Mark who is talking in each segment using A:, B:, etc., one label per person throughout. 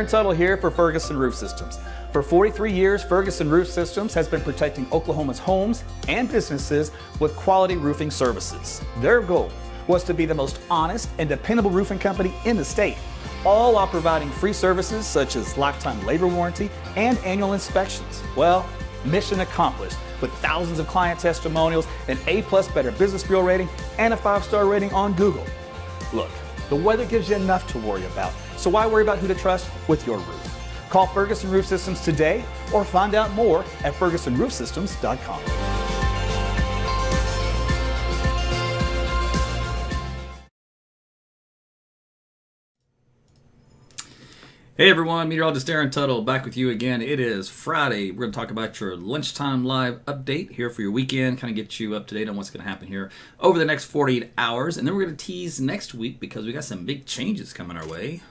A: Darren Tuttle here for Ferguson Roof Systems. For 43 years, Ferguson Roof Systems has been protecting Oklahoma's homes and businesses with quality roofing services. Their goal was to be the most honest and dependable roofing company in the state, all while providing free services such as lifetime labor warranty and annual inspections. Well, mission accomplished with thousands of client testimonials, an A+ Better Business Bureau rating, and a 5-star rating on Google. Look, the weather gives you enough to worry about, so why worry about who to trust with your roof? Call Ferguson Roof Systems today or find out more at fergusonroofsystems.com.
B: Hey everyone, Meteorologist Darren Tuttle back with you again. It is Friday. We're going to talk about your lunchtime live update here for your weekend, kind of get you up to date on what's going to happen here over the next 48 hours. And then we're going to tease next week because we got some big changes coming our way.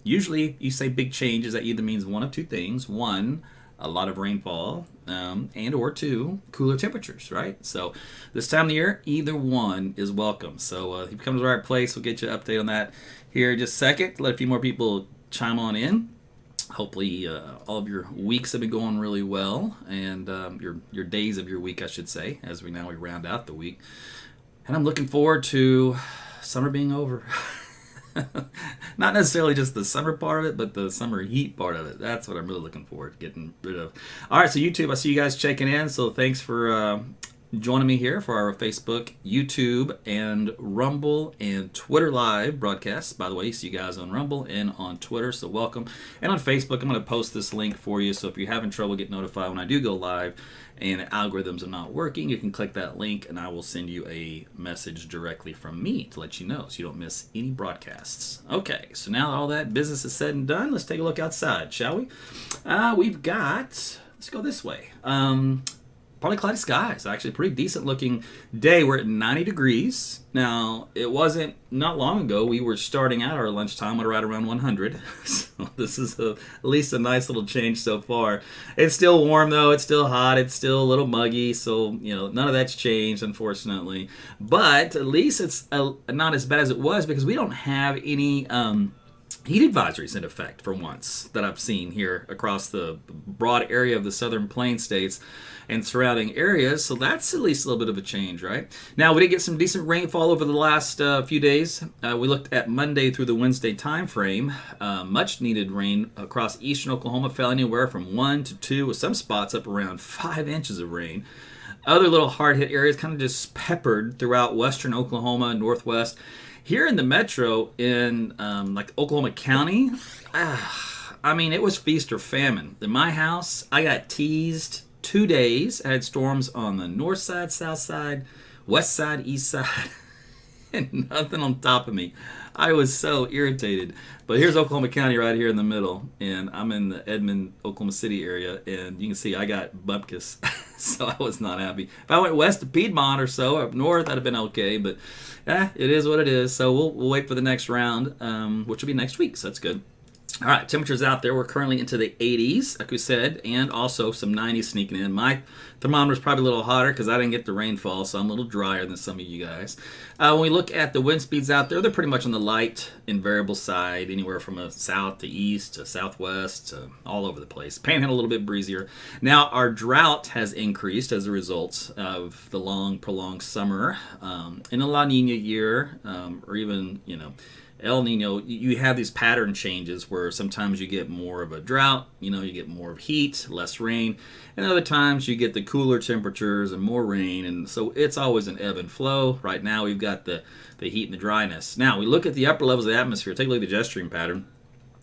B: Usually you say big changes, that either means one of two things. One, a lot of rainfall, and or two, cooler temperatures, right? So this time of the year, either one is welcome. So if you come to the right place, we'll get you an update on that here in just a second. Let a few more people chime on in. Hopefully all of your weeks have been going really well, and your days of your week, I should say, as we round out the week. And I'm looking forward to summer being over. Not necessarily just the summer part of it, but the summer heat part of it. That's what I'm really looking forward to getting rid of. All right, so YouTube, I see you guys checking in, so thanks for joining me here for our Facebook, YouTube, and Rumble and Twitter live broadcasts. By the way, you see you guys on Rumble and on Twitter, so welcome. And on Facebook, I'm going to post this link for you, so if you're having trouble getting notified when I do go live and algorithms are not working, you can click that link and I will send you a message directly from me to let you know so you don't miss any broadcasts. Okay, so now that all that business is said and done, let's take a look outside, shall we? We've got, let's go this way. Partly cloudy skies. Actually, a pretty decent looking day. We're at 90 degrees. Now, it wasn't not long ago. We were starting out our lunchtime at right around 100. So this is at least a nice little change so far. It's still warm though. It's still hot. It's still a little muggy. So, none of that's changed, unfortunately. But at least it's not as bad as it was because we don't have any heat advisories in effect for once that I've seen here across the broad area of the southern plain states and surrounding areas, so that's at least a little bit of a change, right? Now, we did get some decent rainfall over the last few days. We looked at Monday through the Wednesday time frame. Much needed rain across eastern Oklahoma, fell anywhere from 1 to 2, with some spots up around 5 inches of rain. Other little hard-hit areas kind of just peppered throughout western Oklahoma and northwest. Here in the metro, in like Oklahoma County, it was feast or famine. In my house, I got teased 2 days. I had storms on the north side, south side, west side, east side, and nothing on top of me. I was so irritated. But here's Oklahoma County right here in the middle, and I'm in the Edmond, Oklahoma City area, and you can see I got bumpkus, so I was not happy. If I went west to Piedmont or so, up north, that'd have been okay, but it is what it is. So we'll wait for the next round, which will be next week, so that's good. All right, temperatures out there, we're currently into the 80s, like we said, and also some 90s sneaking in. My thermometer's probably a little hotter because I didn't get the rainfall, so I'm a little drier than some of you guys. When we look at the wind speeds out there, they're pretty much on the light and variable side, anywhere from a south to east to southwest to all over the place. Panhandle a little bit breezier. Now, our drought has increased as a result of the long, prolonged summer. In a La Nina year, or even, El Nino, you have these pattern changes where sometimes you get more of a drought, you get more of heat, less rain, and other times you get the cooler temperatures and more rain, and so it's always an ebb and flow. Right now we've got the heat and the dryness. Now we look at the upper levels of the atmosphere, take a look at the jet stream pattern.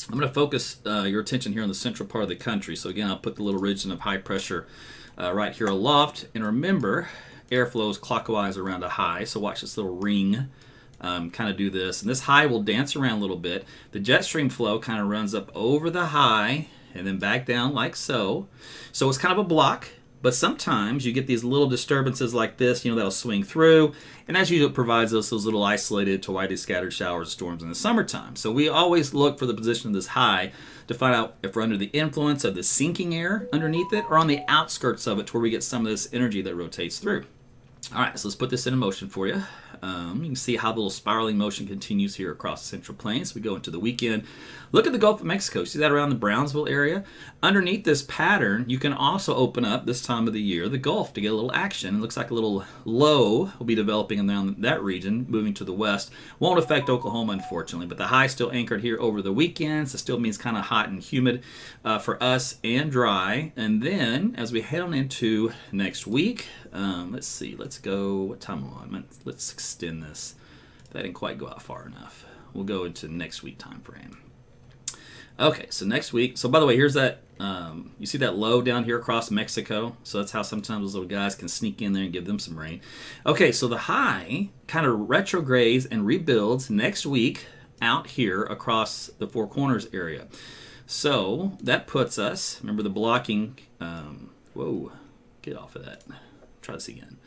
B: I'm going to focus your attention here on the central part of the country. So again, I'll put the little region of high pressure right here aloft, and remember, air flows clockwise around a high, so watch this little ring. Kind of do this, and this high will dance around a little bit. The jet stream flow kind of runs up over the high and then back down like so. So it's kind of a block, but sometimes you get these little disturbances like this, that'll swing through, and as usual, it provides us those little isolated to widely scattered showers and storms in the summertime. So we always look for the position of this high to find out if we're under the influence of the sinking air underneath it or on the outskirts of it to where we get some of this energy that rotates through. All right, so let's put this in motion for you. You can see how the little spiraling motion continues here across the Central Plains. We go into the weekend. Look at the Gulf of Mexico. See that around the Brownsville area? Underneath this pattern, you can also open up this time of the year the Gulf to get a little action. It looks like a little low will be developing around that region, moving to the west. Won't affect Oklahoma, unfortunately, but the high still anchored here over the weekend, so still means kind of hot and humid for us and dry. And then as we head on into next week, let's see, let's go, what time am I on? Let's extend this. That didn't quite go out far enough. We'll go into next week time frame. Okay, so next week, so by the way, here's that, you see that low down here across Mexico? So that's how sometimes those little guys can sneak in there and give them some rain. Okay, so the high kind of retrogrades and rebuilds next week out here across the Four Corners area. So that puts us, remember the blocking, whoa, get off of that. Try this again.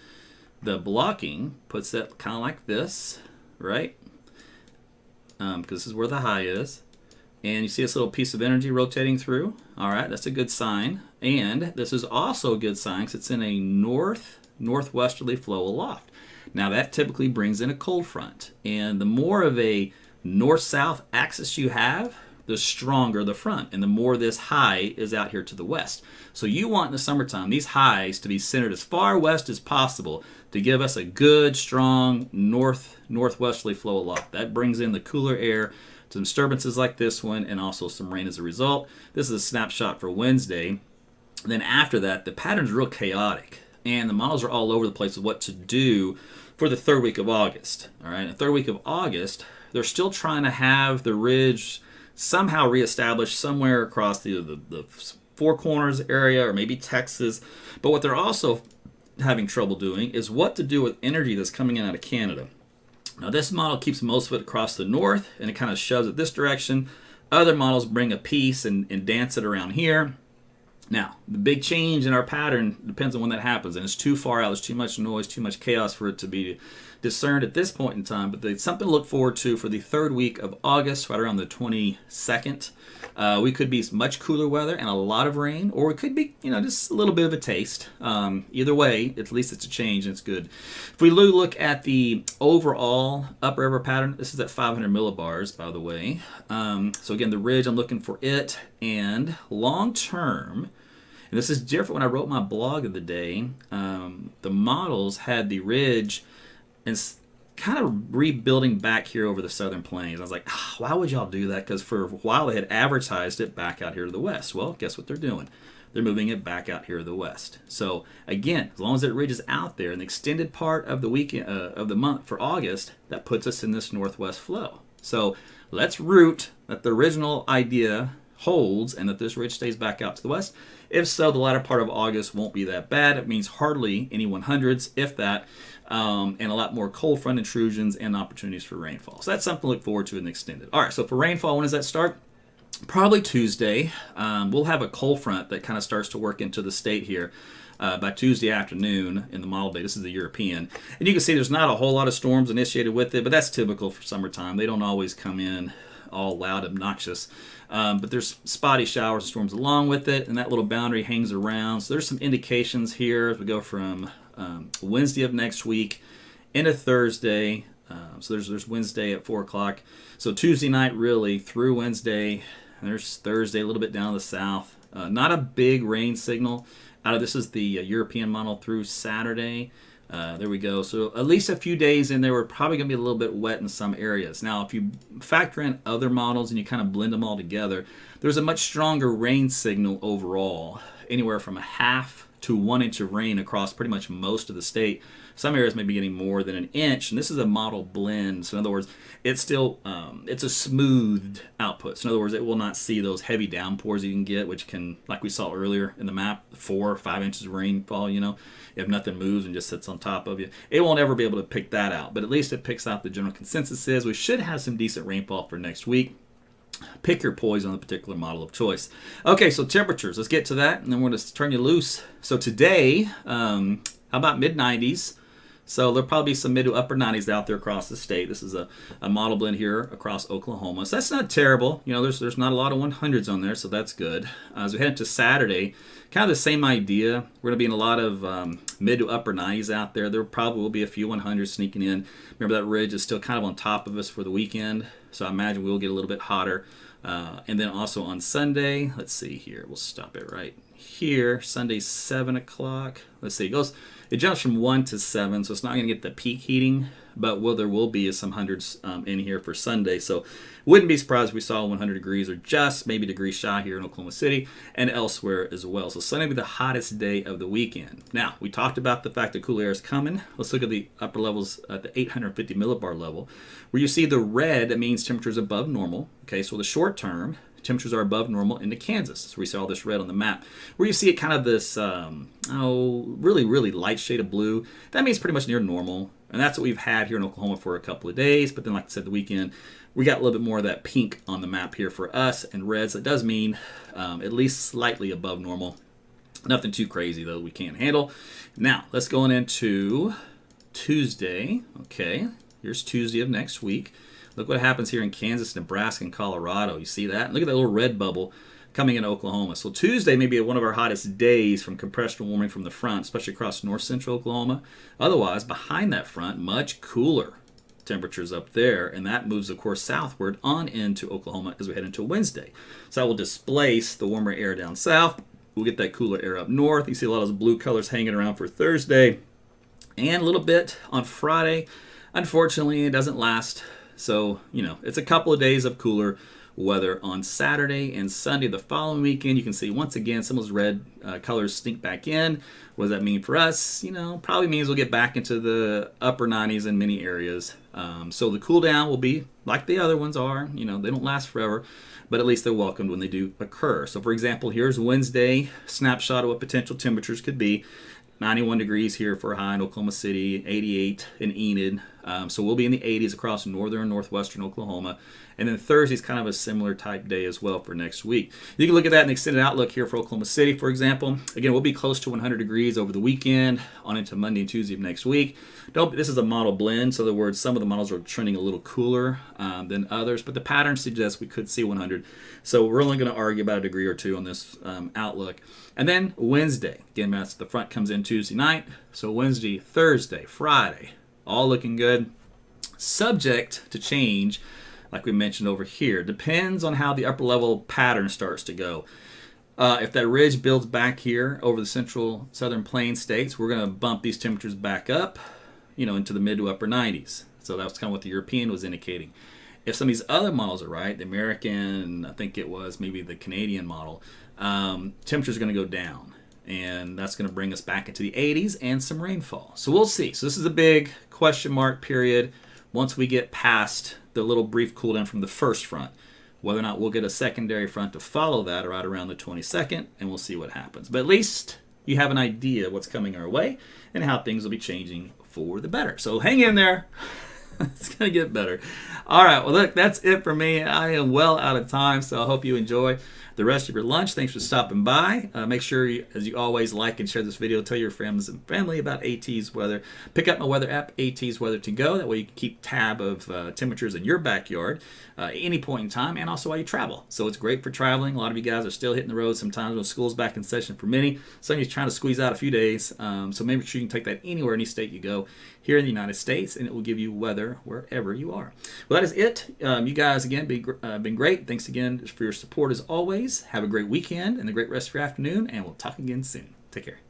B: The blocking puts that kind of like this, right? Because this is where the high is. And you see this little piece of energy rotating through. All right, that's a good sign. And this is also a good sign because it's in a northwesterly flow aloft. Now that typically brings in a cold front. And the more of a north-south axis you have, the stronger the front. And the more this high is out here to the west. So you want in the summertime these highs to be centered as far west as possible to give us a good, strong northwesterly flow aloft. That brings in the cooler air, some disturbances like this one, and also some rain as a result. This is a snapshot for Wednesday. Then after that, the pattern's real chaotic, and the models are all over the place with what to do for the third week of August. All right, the third week of August, they're still trying to have the ridge somehow reestablished somewhere across the Four Corners area or maybe Texas. But what they're also having trouble doing is what to do with energy that's coming in out of Canada. Now this model keeps most of it across the north and it kind of shoves it this direction. Other models bring a piece and dance it around here. Now, the big change in our pattern depends on when that happens, and it's too far out. There's too much noise, too much chaos for it to be discerned at this point in time, but it's something to look forward to for the third week of August, right around the 22nd. We could be much cooler weather and a lot of rain, or it could be, just a little bit of a taste. Either way, at least it's a change and it's good. If we look at the overall upriver pattern, this is at 500 millibars, by the way. So again, the ridge, I'm looking for it, and long term, and this is different when I wrote my blog of the day, the models had the ridge and kind of rebuilding back here over the southern plains. I was like, why would y'all do that? Because for a while they had advertised it back out here to the west. Well, guess what they're doing? They're moving it back out here to the west. So again, as long as that ridge is out there in the extended part of the weekend of the month for August, that puts us in this northwest flow. So let's root that the original idea holds and that this ridge stays back out to the west. If so, the latter part of August won't be that bad. It means hardly any 100s, if that, and a lot more cold front intrusions and opportunities for rainfall. So that's something to look forward to in the extended. All right, so for rainfall, when does that start? Probably Tuesday. We'll have a cold front that kind of starts to work into the state here by Tuesday afternoon in the model day. This is the European. And you can see there's not a whole lot of storms initiated with it, but that's typical for summertime. They don't always come in all loud, obnoxious. But there's spotty showers and storms along with it, and that little boundary hangs around. So there's some indications here as we go from Wednesday of next week into Thursday. So there's Wednesday at 4 o'clock. So Tuesday night really through Wednesday. There's Thursday a little bit down to the south. Not a big rain signal. This is the European model through Saturday. There we go. So at least a few days in there, we're probably going to be a little bit wet in some areas. Now, if you factor in other models and you kind of blend them all together, there's a much stronger rain signal overall, anywhere from a half to 1 inch of rain across pretty much most of the state. Some areas may be getting more than an inch, and this is a model blend. So in other words, it's still it's a smoothed output. So in other words, it will not see those heavy downpours you can get, which can, like we saw earlier in the map, 4 or 5 inches of rainfall, if nothing moves and just sits on top of you. It won't ever be able to pick that out, but at least it picks out the general consensus is we should have some decent rainfall for next week. Pick your poison on the particular model of choice. Okay, so temperatures. Let's get to that, and then we're going to turn you loose. So today, how about mid-90s? So there'll probably be some mid to upper 90s out there across the state. This is a model blend here across Oklahoma. So that's not terrible. You know, there's not a lot of 100s on there, so that's good. As we head into Saturday, kind of the same idea. We're going to be in a lot of mid to upper 90s out there. There probably will be a few 100s sneaking in. Remember, that ridge is still kind of on top of us for the weekend, so I imagine we'll get a little bit hotter. And then also on Sunday, let's see here. We'll stop it right here. Sunday, 7 o'clock. Let's see. It jumps from 1 to 7, so it's not going to get the peak heating, but what there will be is some hundreds in here for Sunday. So wouldn't be surprised if we saw 100 degrees or just maybe degrees shy here in Oklahoma City and elsewhere as well. So Sunday will be the hottest day of the weekend. Now, we talked about the fact that cool air is coming. Let's look at the upper levels at the 850 millibar level, where you see the red. That means temperatures above normal. Okay, so the short term, temperatures are above normal into Kansas. So we see all this red on the map. Where you see it kind of this, really, really light shade of blue. That means pretty much near normal. And that's what we've had here in Oklahoma for a couple of days. But then, like I said, the weekend, we got a little bit more of that pink on the map here for us and red. So it does mean at least slightly above normal. Nothing too crazy, though, we can't handle. Now, let's go on into Tuesday. Okay, here's Tuesday of next week. Look what happens here in Kansas, Nebraska, and Colorado. You see that? Look at that little red bubble coming in Oklahoma. So Tuesday may be one of our hottest days from compression warming from the front, especially across north central Oklahoma. Otherwise, behind that front, much cooler temperatures up there, and that moves, of course, southward on into Oklahoma as we head into Wednesday. So that will displace the warmer air down south. We'll get that cooler air up north. You see a lot of those blue colors hanging around for Thursday, and a little bit on Friday. Unfortunately, it doesn't last. So, you know, it's a couple of days of cooler weather on Saturday and Sunday. The following weekend, you can see once again some of those red colors sneak back in. What does that mean for us? You know, probably means we'll get back into the upper 90s in many areas. So the cool down will be like the other ones are. You know, they don't last forever, but at least they're welcomed when they do occur. So, for example, here's Wednesday, snapshot of what potential temperatures could be. 91 degrees here for a high in Oklahoma City, 88 in Enid. So we'll be in the 80s across northern and northwestern Oklahoma. And then Thursday's kind of a similar type day as well for next week. You can look at that in the extended outlook here for Oklahoma City, for example. Again, we'll be close to 100 degrees over the weekend on into Monday and Tuesday of next week. This is a model blend, so in other words, some of the models are trending a little cooler than others, but the pattern suggests we could see 100. So we're only going to argue about a degree or two on this outlook. And then Wednesday, again, that's the front comes in Tuesday night. So Wednesday, Thursday, Friday, all looking good. Subject to change, like we mentioned over here. Depends on how the upper level pattern starts to go. If that ridge builds back here over the central southern plain states, we're going to bump these temperatures back up, you know, into the mid to upper 90s. So that's kind of what the European was indicating. If some of these other models are right, the American, I think it was maybe the Canadian model, temperatures are going to go down. And that's going to bring us back into the 80s and some rainfall. So we'll see. So this is a big question mark period once we get past the little brief cool down from the first front. Whether or not we'll get a secondary front to follow that right around the 22nd, and we'll see what happens. But at least you have an idea what's coming our way and how things will be changing for the better. So hang in there. It's going to get better. All right. Well, look, that's it for me. I am well out of time, so I hope you enjoy the rest of your lunch. Thanks for stopping by. Make sure, as you always, like and share this video. Tell your friends and family about AT's weather. Pick up my weather app, AT's Weather to Go. That way you can keep tab of temperatures in your backyard at any point in time, and also while you travel. So it's great for traveling. A lot of you guys are still hitting the road sometimes when school's back in session for many. Some of you are trying to squeeze out a few days. So make sure you can take that anywhere, any state you go here in the United States, and it will give you weather wherever you are. Well, that is it. You guys, again, been great. Thanks again for your support as always. Have a great weekend and a great rest of your afternoon, and we'll talk again soon. Take care.